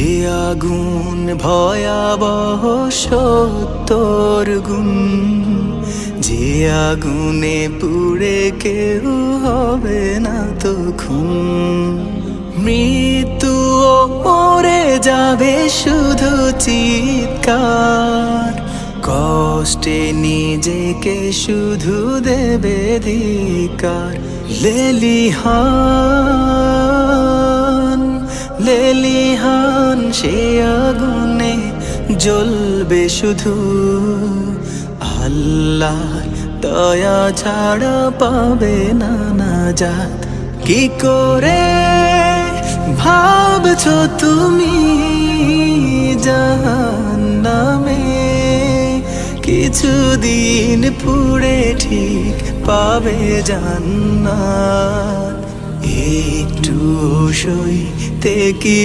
এ আগুন ভয়াবহ সত্যর গুণ, যে আগুনে পুড়ে কেউ হবে না তো খুন। মৃত্যুও মরে যাবে শুধু চিৎকার, কষ্টে নিজেকে শুধু দেবে ধিক্কার। লেলিহান লেলিহান সে আগুনে জ্বলবে শুধু, আল্লাহর দয়া ছাড়া পাবে না নাজাত। কি করে ভাবছো তুমি জাহান্নামে, কিছুদিন পুড়ে ঠিক পাবে জান্নাত। একটু সইতে কি